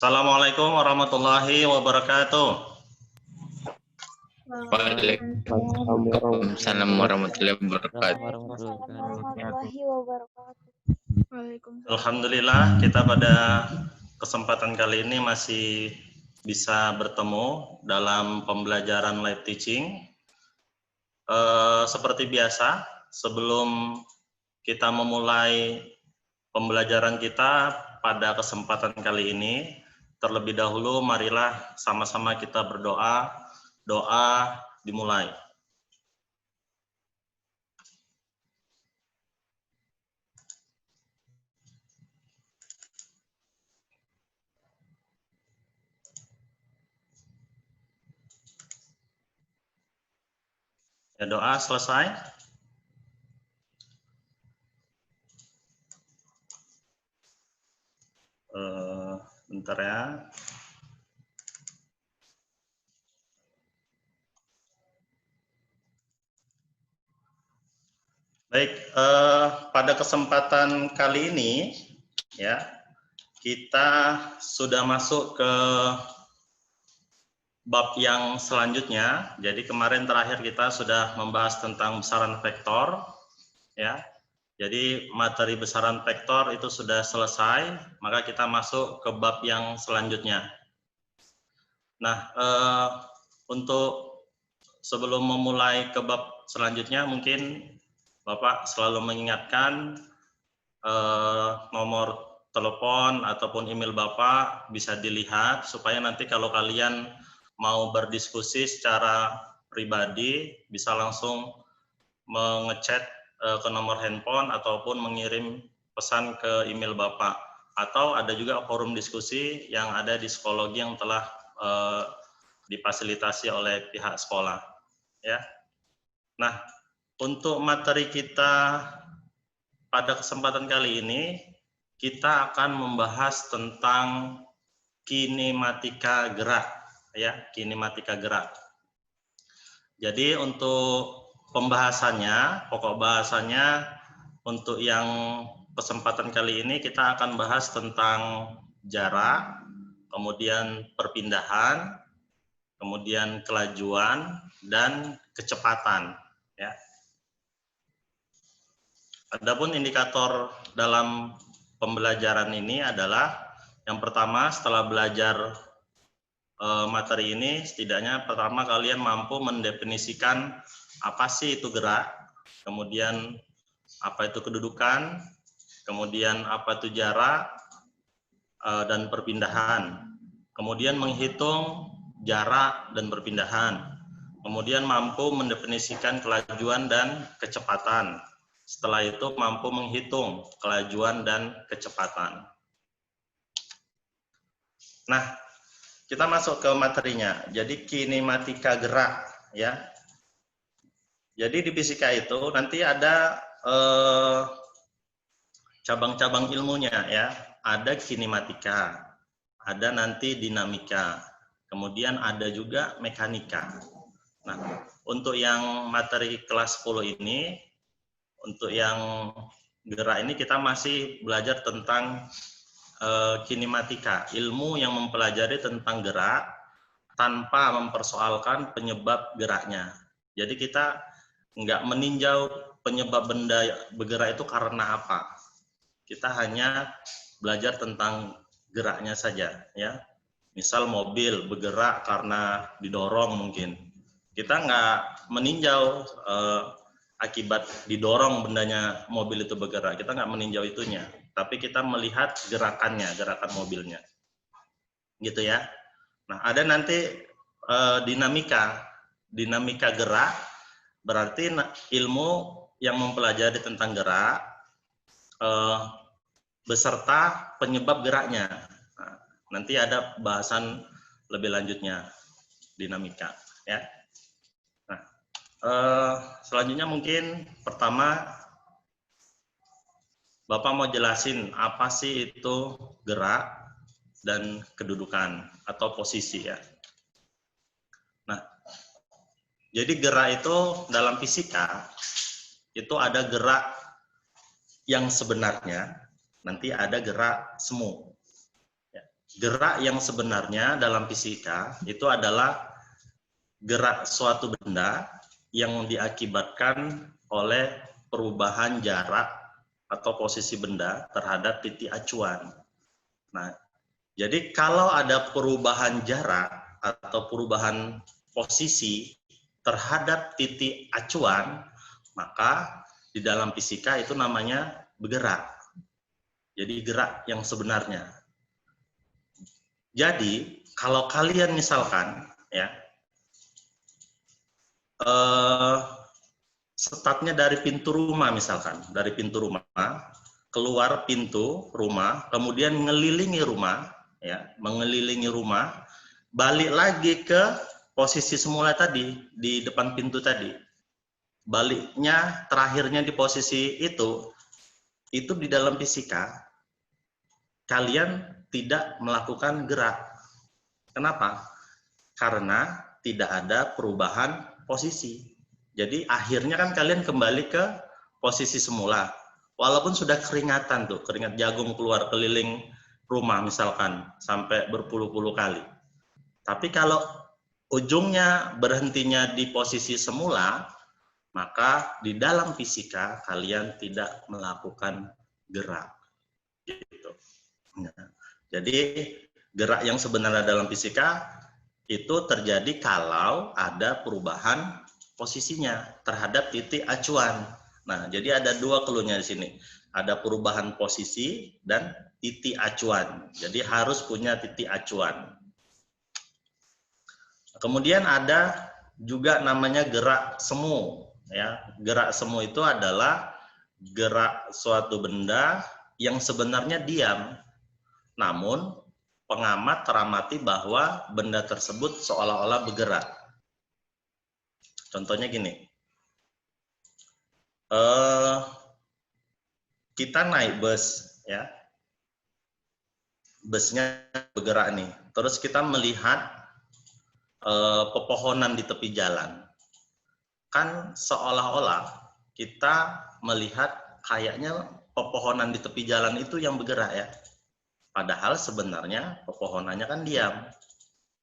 Assalamualaikum warahmatullahi wabarakatuh. Waalaikumsalam warahmatullahi wabarakatuh. warahmatullahi wabarakatuh. Alhamdulillah, kita pada kesempatan kali ini masih bisa bertemu dalam pembelajaran live teaching. Seperti biasa, sebelum kita memulai pembelajaran kita pada kesempatan kali ini, terlebih dahulu marilah sama-sama kita berdoa. Doa dimulai. Ya, doa selesai. Bentar ya. Baik, pada kesempatan kali ini ya kita sudah masuk ke bab yang selanjutnya. Jadi kemarin terakhir kita sudah membahas tentang besaran vektor ya. Jadi materi besaran vektor itu sudah selesai, maka kita masuk ke bab yang selanjutnya. Nah, untuk sebelum memulai ke bab selanjutnya, mungkin Bapak selalu mengingatkan nomor telepon ataupun email Bapak bisa dilihat supaya nanti kalau kalian mau berdiskusi secara pribadi bisa langsung mengechat ke nomor handphone ataupun mengirim pesan ke email Bapak. Atau ada juga forum diskusi yang ada di psikologi yang telah difasilitasi oleh pihak sekolah. Ya. Nah, untuk materi kita pada kesempatan kali ini, kita akan membahas tentang kinematika gerak, ya, kinematika gerak. Jadi untuk pembahasannya, pokok bahasanya untuk yang kesempatan kali ini kita akan bahas tentang jarak, kemudian perpindahan, kemudian kelajuan dan kecepatan, ya. Adapun indikator dalam pembelajaran ini adalah yang pertama setelah belajar materi ini setidaknya pertama kalian mampu mendefinisikan apa sih itu gerak, kemudian apa itu kedudukan, kemudian apa itu jarak dan perpindahan, kemudian menghitung jarak dan perpindahan, kemudian mampu mendefinisikan kelajuan dan kecepatan. Setelah itu mampu menghitung kelajuan dan kecepatan. Nah, kita masuk ke materinya. Jadi kinematika gerak, ya. Jadi di fisika itu nanti ada cabang-cabang ilmunya, ya. Ada kinematika, ada nanti dinamika, kemudian ada juga mekanika. Nah, untuk yang materi kelas 10 ini, untuk yang gerak ini kita masih belajar tentang kinematika, ilmu yang mempelajari tentang gerak tanpa mempersoalkan penyebab geraknya. Jadi kita nggak meninjau penyebab benda bergerak itu karena apa. Kita hanya belajar tentang geraknya saja, ya. Misal mobil bergerak karena didorong mungkin. Kita nggak meninjau akibat didorong bendanya mobil itu bergerak, kita nggak meninjau itunya, tapi kita melihat gerakannya, gerakan mobilnya, gitu ya. Nah, ada nanti dinamika gerak, berarti ilmu yang mempelajari tentang gerak beserta penyebab geraknya. Nah, nanti ada bahasan lebih lanjutnya dinamika, ya. Selanjutnya mungkin pertama Bapak mau jelasin apa sih itu gerak dan kedudukan atau posisi, ya. Nah, jadi gerak itu dalam fisika itu ada gerak yang sebenarnya, nanti ada gerak semu. Ya. gerak yang sebenarnya dalam fisika itu adalah gerak suatu benda yang diakibatkan oleh perubahan jarak atau posisi benda terhadap titik acuan. Nah, jadi kalau ada perubahan jarak atau perubahan posisi terhadap titik acuan, maka di dalam fisika itu namanya bergerak. Jadi gerak yang sebenarnya. Jadi kalau kalian misalkan ya startnya dari pintu rumah misalkan, dari pintu rumah keluar pintu rumah, kemudian mengelilingi rumah, ya, mengelilingi rumah, balik lagi ke posisi semula tadi di depan pintu tadi. Baliknya terakhirnya di posisi itu di dalam fisika kalian tidak melakukan gerak. Kenapa? Karena tidak ada perubahan posisi. Jadi akhirnya kan kalian kembali ke posisi semula. Walaupun sudah keringatan tuh, keringat jagung keluar keliling rumah misalkan sampai berpuluh-puluh kali. Tapi kalau ujungnya berhentinya di posisi semula, maka di dalam fisika kalian tidak melakukan gerak. Gitu. Jadi gerak yang sebenarnya dalam fisika itu terjadi kalau ada perubahan posisinya terhadap titik acuan. Nah, jadi ada dua clue-nya di sini. Ada perubahan posisi dan titik acuan. Jadi harus punya titik acuan. Kemudian ada juga namanya gerak semu. Ya, gerak semu itu adalah gerak suatu benda yang sebenarnya diam. Namun pengamat teramati bahwa benda tersebut seolah-olah bergerak. Contohnya gini. Kita naik bus, ya. Busnya bergerak nih. Terus kita melihat pepohonan di tepi jalan. Kan seolah-olah kita melihat kayaknya pepohonan di tepi jalan itu yang bergerak, ya. Padahal sebenarnya pepohonannya kan diam.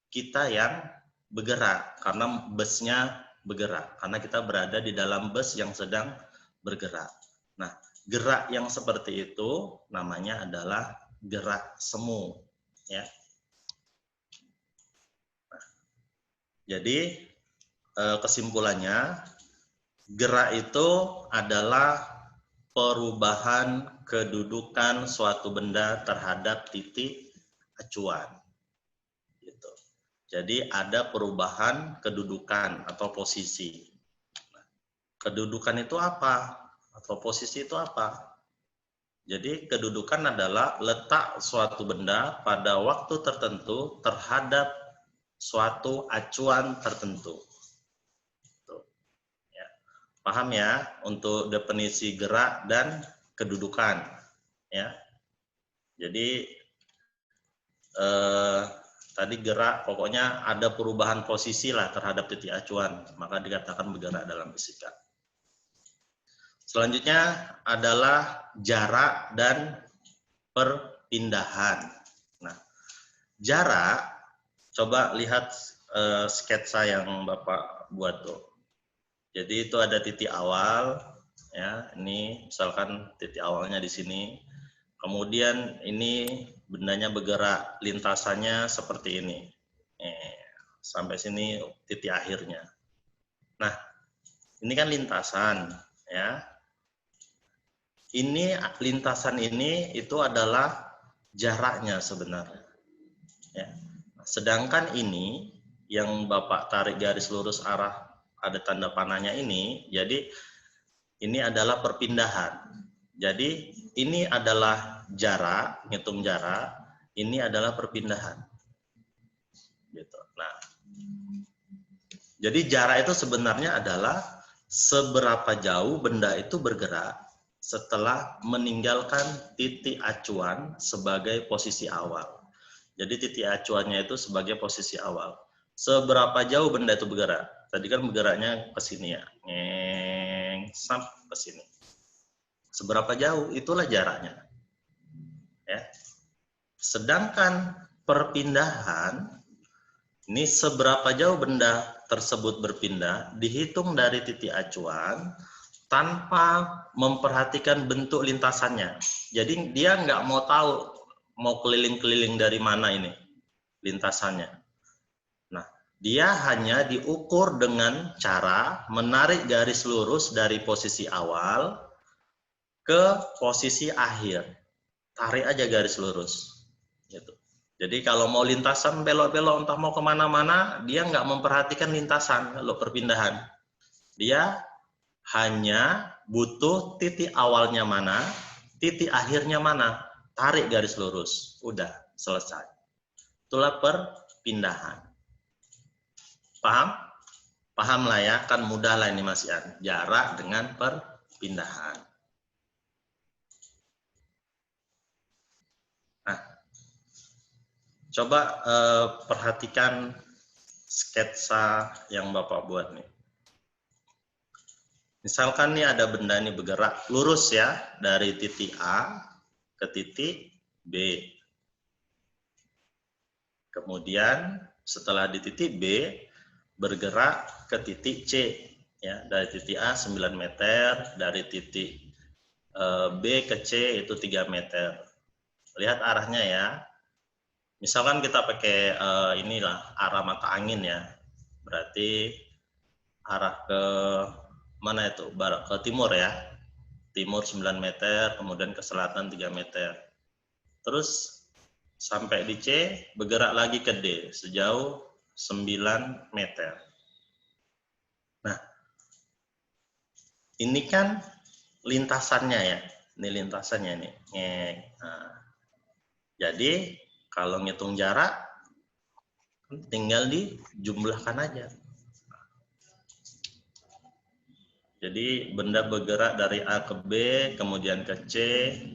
Kita yang bergerak karena busnya bergerak. Karena kita berada di dalam bus yang sedang bergerak. Nah, gerak yang seperti itu namanya adalah gerak semu. Ya. Nah, jadi kesimpulannya, gerak itu adalah perubahan kedudukan suatu benda terhadap titik acuan. Gitu. Jadi ada perubahan kedudukan atau posisi. Kedudukan itu apa? Atau posisi itu apa? Jadi kedudukan adalah letak suatu benda pada waktu tertentu terhadap suatu acuan tertentu. Tuh. Ya. Paham ya untuk definisi gerak dan kedudukan. Ya. Jadi tadi gerak pokoknya ada perubahan posisi lah terhadap titik acuan, maka dikatakan bergerak dalam fisika. Selanjutnya adalah jarak dan perpindahan. Nah, jarak, coba lihat sketsa yang Bapak buat tuh. Jadi itu ada titik awal, ya. Ini misalkan titik awalnya di sini. Kemudian ini bendanya bergerak, lintasannya seperti ini. Sampai sini titik akhirnya. Nah, ini kan lintasan, ya. Ini lintasan ini itu adalah jaraknya sebenarnya. Ya. Sedangkan ini yang Bapak tarik garis lurus arah ada tanda panahnya ini, jadi ini adalah perpindahan. Jadi ini adalah jarak, ngitung jarak, ini adalah perpindahan. Gitu. Nah, jadi jarak itu sebenarnya adalah seberapa jauh benda itu bergerak setelah meninggalkan titik acuan sebagai posisi awal. Jadi titik acuannya itu sebagai posisi awal. Seberapa jauh benda itu bergerak? Tadi kan bergeraknya ke sini ya. Sampai ke sini. Seberapa jauh? Itulah jaraknya. Ya. Sedangkan perpindahan, ini seberapa jauh benda tersebut berpindah, dihitung dari titik acuan tanpa memperhatikan bentuk lintasannya. Jadi dia nggak mau tahu mau keliling-keliling dari mana ini lintasannya. Nah, dia hanya diukur dengan cara menarik garis lurus dari posisi awal ke posisi akhir. Tarik aja garis lurus. Gitu. Jadi kalau mau lintasan belok-belok entah mau kemana-mana, dia nggak memperhatikan lintasan kalau perpindahan. Dia hanya butuh titik awalnya mana, titik akhirnya mana, tarik garis lurus. Udah, selesai. Itulah perpindahan. Paham? Paham lah ya, kan mudah lah ini Mas Ian. Jarak dengan perpindahan. Nah, coba perhatikan sketsa yang Bapak buat nih. Misalkan nih ada benda ini bergerak lurus ya, dari titik A ke titik B. Kemudian setelah di titik B, bergerak ke titik C. Ya, dari titik A 9 meter, dari titik B ke C itu 3 meter. Lihat arahnya ya. Misalkan kita pakai inilah arah mata angin ya. Berarti arah ke mana itu? Barat ke timur ya. Timur 9 meter, kemudian ke selatan 3 meter. Terus sampai di C, bergerak lagi ke D sejauh 9 meter. Nah, ini kan lintasannya ya. Ini lintasannya nih. Nah, jadi kalau ngitung jarak, tinggal dijumlahkan aja. Jadi benda bergerak dari A ke B, kemudian ke C,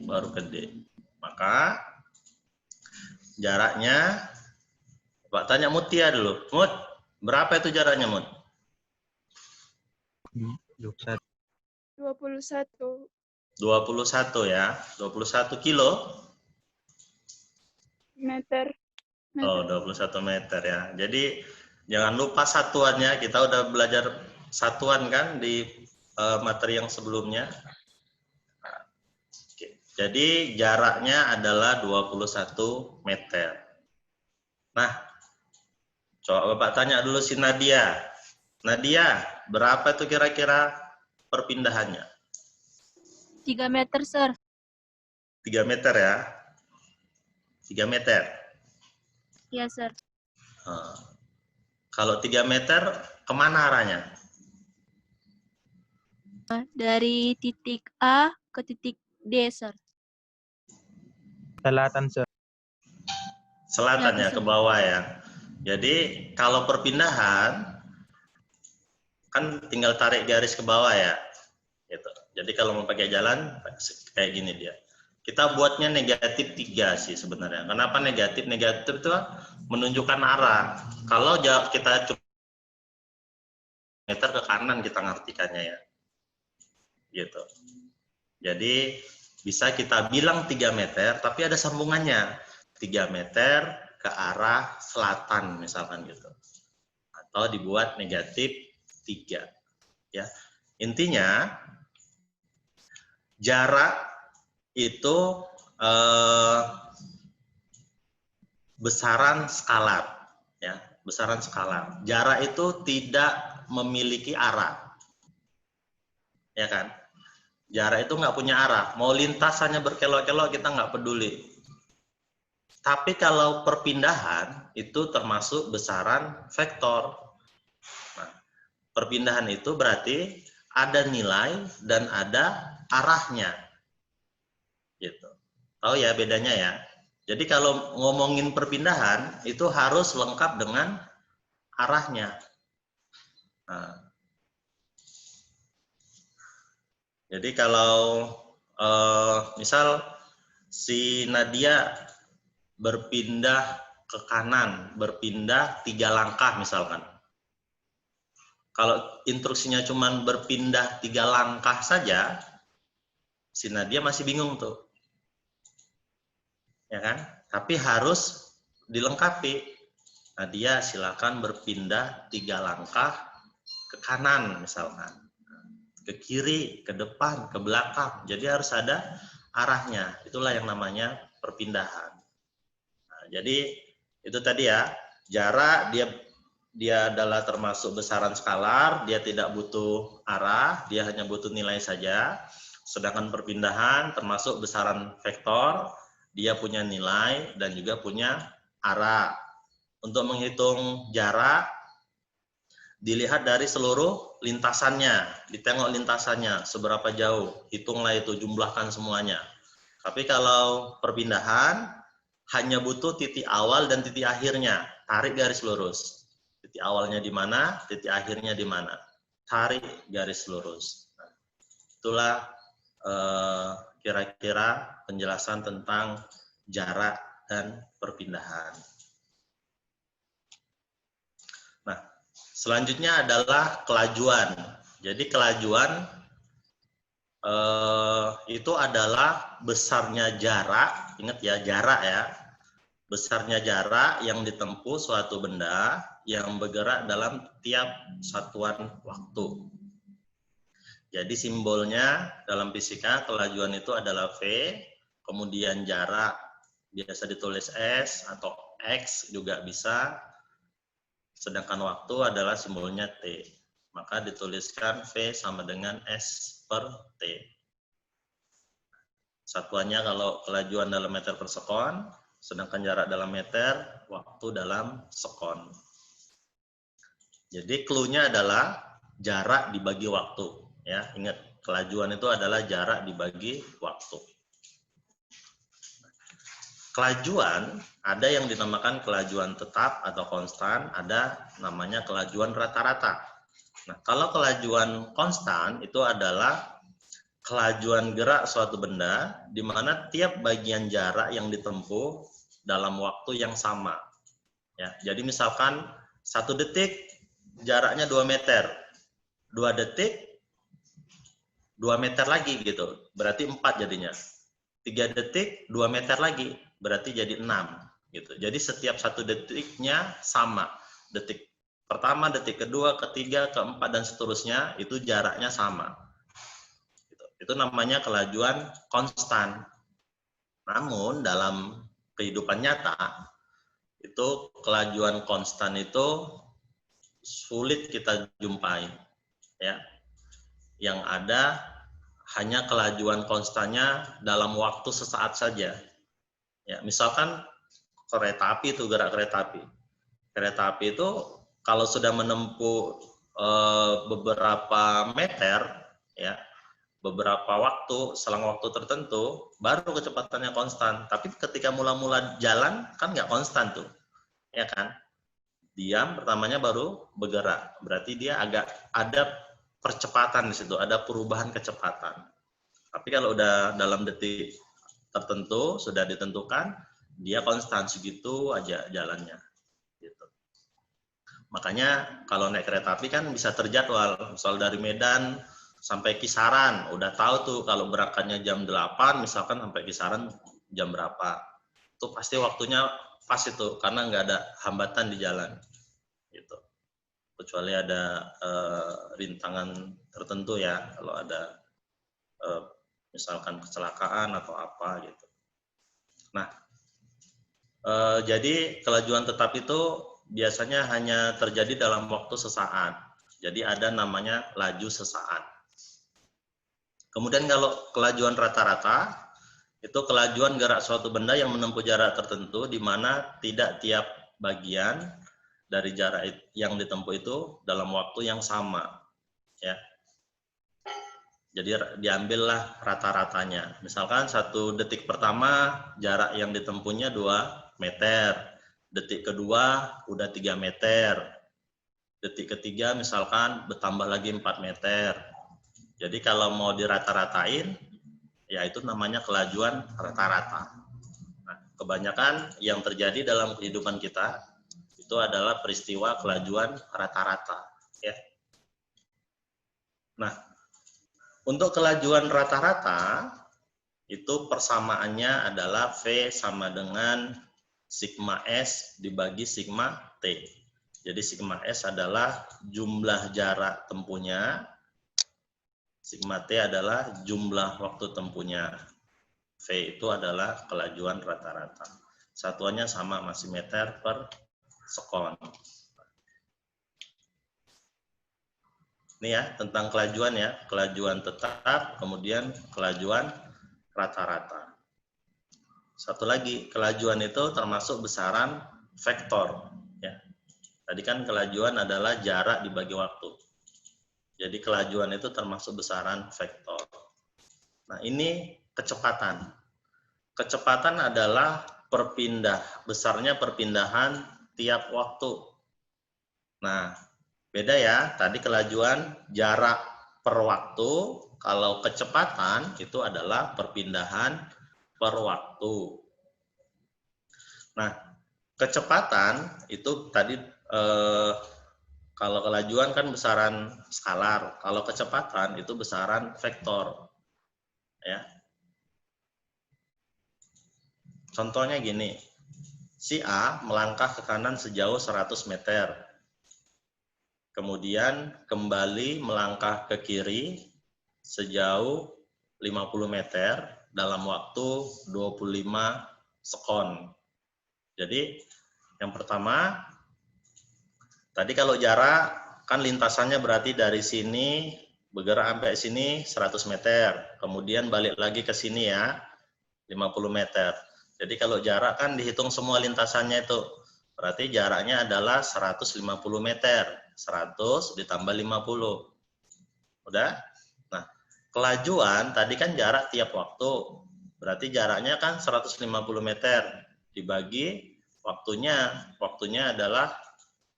baru ke D. Maka jaraknya, Pak tanya Mutia dulu. Mut, berapa itu jaraknya Mut? 21. 21 ya, 21 kilo. Meter. Oh, 21 meter ya. Jadi jangan lupa satuannya, kita udah belajar satuan kan di materi yang sebelumnya. Oke. Jadi jaraknya adalah 21 meter. Nah, coba Bapak tanya dulu si Nadia. Nadia, berapa itu kira-kira perpindahannya? 3 meter, Sir. 3 meter ya. 3 meter. Iya, Sir. Nah, kalau 3 meter, kemana arahnya? Dari titik A ke titik D, Sir. Selatan, Sir. Selatan ya, Sir. ke bawah ya. Jadi kalau perpindahan, kan tinggal tarik garis ke bawah ya. Gitu. Jadi kalau mau pakai jalan, kayak gini dia. Kita buatnya negatif 3 sih sebenarnya. Kenapa negatif? Negatif itu menunjukkan arah. Kalau kita cuma meter ke kanan kita ngartikannya ya. Gitu. Jadi bisa kita bilang 3 meter, tapi ada sambungannya. 3 meter ke arah selatan misalkan gitu. Atau dibuat negatif 3. Ya. Intinya, jarak itu besaran skalar. Ya, besaran skalar. Jarak itu tidak memiliki arah. Ya kan? Jarak itu nggak punya arah. Mau lintasannya berkelok-kelok kita nggak peduli. Tapi kalau perpindahan itu termasuk besaran vektor. Nah, perpindahan itu berarti ada nilai dan ada arahnya. Gitu. Tahu ya bedanya ya? Jadi kalau ngomongin perpindahan itu harus lengkap dengan arahnya. Nah, jadi kalau misal si Nadia berpindah ke kanan, berpindah 3 langkah misalkan. Kalau instruksinya cuma berpindah 3 langkah saja, si Nadia masih bingung tuh. Ya kan? Tapi harus dilengkapi. Nah, dia silakan berpindah 3 langkah ke kanan misalkan, ke kiri, ke depan, ke belakang. Jadi harus ada arahnya. Itulah yang namanya perpindahan. Nah, jadi itu tadi ya, jarak dia adalah termasuk besaran skalar, dia tidak butuh arah, dia hanya butuh nilai saja. Sedangkan perpindahan termasuk besaran vektor, dia punya nilai dan juga punya arah. Untuk menghitung jarak, dilihat dari seluruh lintasannya, ditengok lintasannya seberapa jauh, hitunglah itu, jumlahkan semuanya. Tapi kalau perpindahan, hanya butuh titik awal dan titik akhirnya, tarik garis lurus. Titik awalnya di mana, titik akhirnya di mana, tarik garis lurus. Nah, itulah kira-kira penjelasan tentang jarak dan perpindahan. Nah, selanjutnya adalah kelajuan. Jadi kelajuan itu adalah besarnya jarak, ingat ya, jarak ya, besarnya jarak yang ditempuh suatu benda yang bergerak dalam tiap satuan waktu. Jadi simbolnya dalam fisika kelajuan itu adalah V, kemudian jarak biasa ditulis S atau X juga bisa, sedangkan waktu adalah simbolnya T. Maka dituliskan V sama dengan S per T. Satuannya kalau kelajuan dalam meter per sekon, sedangkan jarak dalam meter, waktu dalam sekon. Jadi clue-nya adalah jarak dibagi waktu. Ya, ingat, kelajuan itu adalah jarak dibagi waktu. Kelajuan, ada yang dinamakan kelajuan tetap atau konstan, ada namanya kelajuan rata-rata. Nah, kalau kelajuan konstan itu adalah kelajuan gerak suatu benda di mana tiap bagian jarak yang ditempuh dalam waktu yang sama. Ya, jadi misalkan 1 detik jaraknya 2 meter, 2 detik 2 meter lagi gitu, berarti 4 jadinya. 3 detik 2 meter lagi, berarti jadi 6 gitu. Jadi setiap 1 detiknya sama. Detik pertama, detik kedua, ketiga, keempat dan seterusnya itu jaraknya sama. Itu namanya kelajuan konstan. Namun dalam kehidupan nyata itu kelajuan konstan itu sulit kita jumpai, ya. Yang ada hanya kelajuan konstannya dalam waktu sesaat saja. Ya, misalkan kereta api itu, gerak kereta api. Kereta api itu kalau sudah menempuh beberapa meter, ya, beberapa waktu, selang waktu tertentu, baru kecepatannya konstan. Tapi ketika mula-mula jalan, kan nggak konstan tuh, ya kan? Diam, pertamanya baru bergerak. Berarti dia agak ada percepatan di situ, ada perubahan kecepatan. Tapi kalau udah dalam detik tertentu, sudah ditentukan, dia konstan segitu aja jalannya. Gitu. Makanya kalau naik kereta api kan bisa terjadwal, misal dari Medan sampai Kisaran, udah tahu tuh kalau berangkatnya jam 8, misalkan sampai Kisaran jam berapa. Itu pasti waktunya pas itu, karena nggak ada hambatan di jalan. Gitu. Kecuali ada rintangan tertentu ya, kalau ada misalkan kecelakaan atau apa gitu. Nah, jadi kelajuan tetap itu biasanya hanya terjadi dalam waktu sesaat. Jadi ada namanya laju sesaat. Kemudian kalau kelajuan rata-rata, itu kelajuan gerak suatu benda yang menempuh jarak tertentu di mana tidak tiap bagian dari jarak yang ditempuh itu dalam waktu yang sama. Ya. Jadi diambillah rata-ratanya. Misalkan 1 detik pertama jarak yang ditempuhnya 2 meter. Detik kedua udah 3 meter. Detik ketiga misalkan bertambah lagi 4 meter. Jadi kalau mau dirata-ratain, ya itu namanya kelajuan rata-rata. Nah, kebanyakan yang terjadi dalam kehidupan kita itu adalah peristiwa kelajuan rata-rata. Ya. Nah, untuk kelajuan rata-rata, itu persamaannya adalah V sama dengan sigma S dibagi sigma T. Jadi sigma S adalah jumlah jarak tempuhnya, sigma T adalah jumlah waktu tempuhnya. V itu adalah kelajuan rata-rata. Satuannya sama, masih meter per sekon. Ini ya, tentang kelajuan ya. Kelajuan tetap, kemudian kelajuan rata-rata. Satu lagi, kelajuan itu termasuk besaran vektor. Ya. Tadi kan kelajuan adalah jarak dibagi waktu. Jadi kelajuan itu termasuk besaran vektor. Nah ini kecepatan. Kecepatan adalah besarnya perpindahan tiap waktu. Nah beda ya, tadi kelajuan jarak per waktu, kalau kecepatan itu adalah perpindahan per waktu. Nah kecepatan itu tadi kalau kelajuan kan besaran skalar, kalau kecepatan itu besaran vektor. Ya. Contohnya gini, si A melangkah ke kanan sejauh 100 meter, kemudian kembali melangkah ke kiri sejauh 50 meter dalam waktu 25 sekon. Jadi yang pertama, tadi kalau jarak kan lintasannya berarti dari sini bergerak sampai sini 100 meter, kemudian balik lagi ke sini ya 50 meter. Jadi kalau jarak kan dihitung semua lintasannya itu, berarti jaraknya adalah 150 meter, 100 ditambah 50. Udah? Nah, kelajuan tadi kan jarak tiap waktu, berarti jaraknya kan 150 meter dibagi waktunya adalah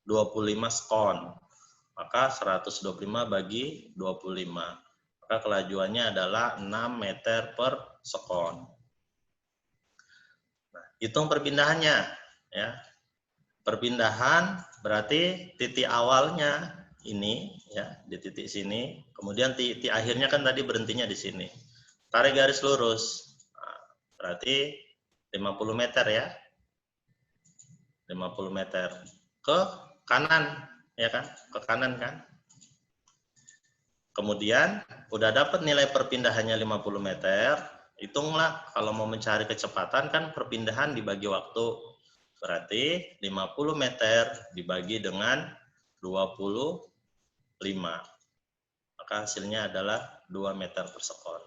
25 sekon, maka 125 bagi 25, maka kelajuannya adalah 6 meter per sekon. Nah, hitung perpindahannya ya. Perpindahan berarti titik awalnya ini ya, di titik sini, kemudian titik akhirnya kan tadi berhentinya di sini. Tarik garis lurus. Nah, berarti 50 meter ya. 50 meter ke kanan ya kan, ke kanan kan. Kemudian udah dapat nilai perpindahannya 50 meter, hitunglah kalau mau mencari kecepatan kan perpindahan dibagi waktu. Berarti 50 meter dibagi dengan 25. Maka hasilnya adalah 2 meter per sekon.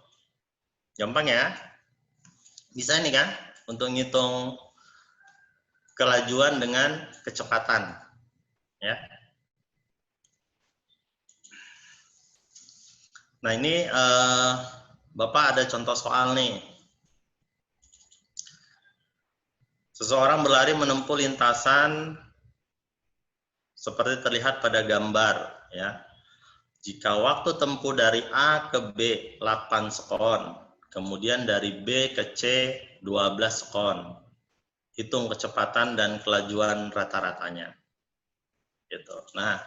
Gampang ya? Bisa ini kan untuk ngitung kelajuan dengan kecepatan. Ya. Nah ini Bapak ada contoh soal nih. Seseorang berlari menempuh lintasan seperti terlihat pada gambar. Ya. Jika waktu tempuh dari A ke B 8 sekon, kemudian dari B ke C 12 sekon, hitung kecepatan dan kelajuan rata-ratanya. Gitu. Nah,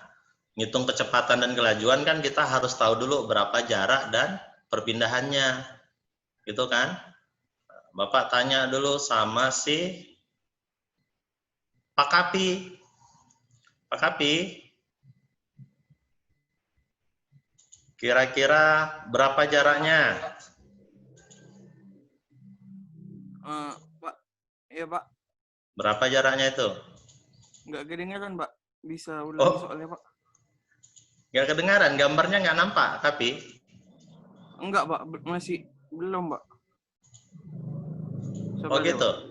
ngitung kecepatan dan kelajuan kan kita harus tahu dulu berapa jarak dan perpindahannya, gitu kan? Bapak tanya dulu sama si Pak Kapi. Pak Kapi, kira-kira berapa jaraknya? Pak, iya Pak. Berapa jaraknya itu? Nggak kedengeran Pak. Bisa ulangi soalnya Pak. Nggak kedengaran, gambarnya nggak nampak, tapi? Enggak Pak, masih belum Pak. Oh gitu.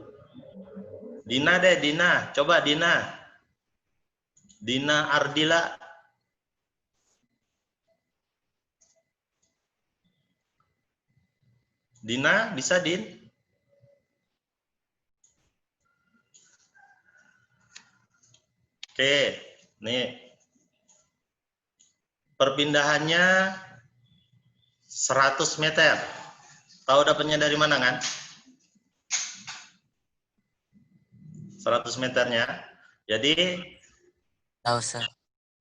Dina deh, Dina. Coba Dina. Dina Ardila. Dina, bisa Din? Oke, nih. Perpindahannya 100 meter. Tahu dapatnya dari mana kan? 100 meternya. Jadi Tahu, Sir.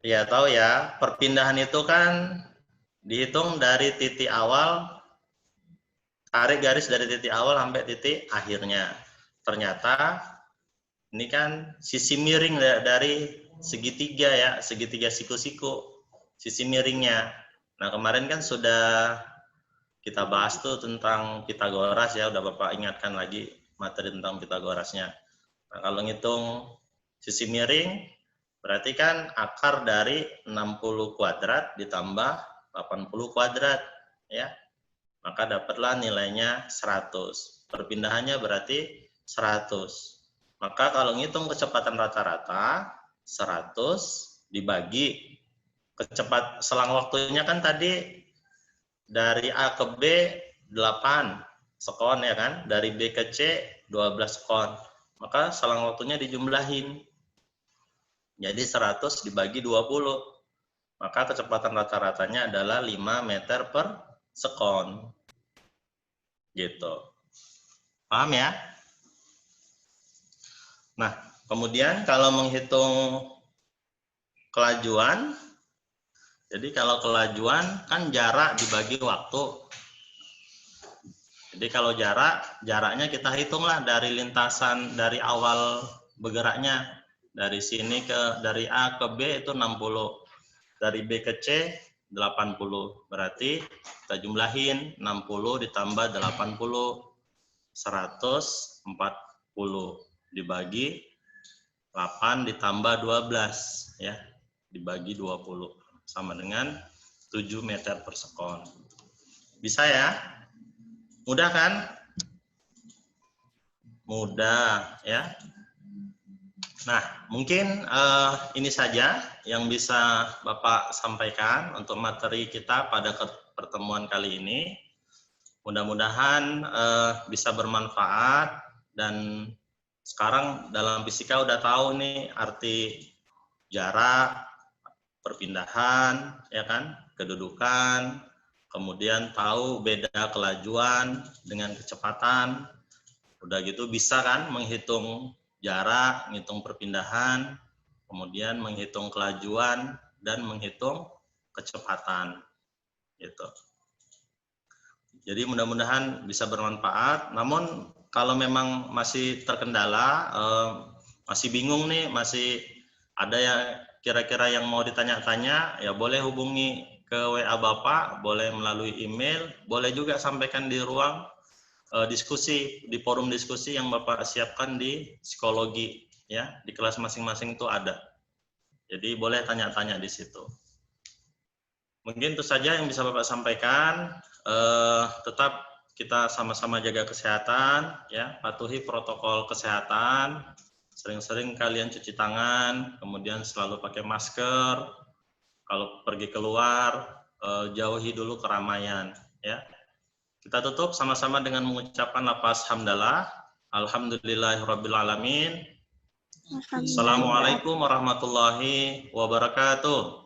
ya tahu ya, perpindahan itu kan dihitung dari titik awal, tarik garis dari titik awal sampai titik akhirnya. Ternyata Ini kan sisi miring dari segitiga ya, segitiga siku-siku, sisi miringnya. Nah, kemarin kan sudah kita bahas tuh tentang Pitagoras ya, udah Bapak ingatkan lagi materi tentang Pitagorasnya. Nah, kalau ngitung sisi miring, berarti kan akar dari 60 kuadrat ditambah 80 kuadrat, ya. Maka dapatlah nilainya 100. Perpindahannya berarti 100. Maka kalau ngitung kecepatan rata-rata, 100 dibagi selang waktunya kan tadi dari A ke B 8 sekon ya kan, dari B ke C 12 sekon. Maka selang waktunya dijumlahin. Jadi 100 dibagi 20. Maka kecepatan rata-ratanya adalah 5 meter per sekon. Gitu. Paham ya? Nah, kemudian kalau menghitung kelajuan, jadi kalau kelajuan kan jarak dibagi waktu. Jadi kalau jaraknya kita hitunglah dari lintasan dari awal bergeraknya. Dari sini dari A ke B itu 60. Dari B ke C 80. Berarti kita jumlahin 60 ditambah 80. 140 dibagi 8 ditambah 12 ya. Dibagi 20 sama dengan 7 meter per sekon. Bisa ya? Mudah kan? Mudah ya. Nah, mungkin ini saja yang bisa Bapak sampaikan untuk materi kita pada pertemuan kali ini. Mudah-mudahan bisa bermanfaat, dan sekarang dalam fisika udah tahu nih arti jarak, perpindahan, ya kan, kedudukan, kemudian tahu beda kelajuan dengan kecepatan. Udah gitu bisa kan menghitung jarak, menghitung perpindahan, kemudian menghitung kelajuan dan menghitung kecepatan. Gitu. Jadi mudah-mudahan bisa bermanfaat. Namun kalau memang masih terkendala, masih bingung nih, masih ada yang kira-kira yang mau ditanya-tanya, ya boleh hubungi ke WA Bapak, boleh melalui email, boleh juga sampaikan di ruang diskusi, di forum diskusi yang Bapak siapkan di psikologi, ya, di kelas masing-masing itu ada. Jadi boleh tanya-tanya di situ. Mungkin itu saja yang bisa Bapak sampaikan. Tetap kita sama-sama jaga kesehatan, ya, patuhi protokol kesehatan, sering-sering kalian cuci tangan, kemudian selalu pakai masker, kalau pergi keluar, jauhi dulu keramaian, ya. Kita tutup sama-sama dengan mengucapkan lafaz hamdalah. Alhamdulillahirrabbilalamin. Assalamualaikum warahmatullahi wabarakatuh.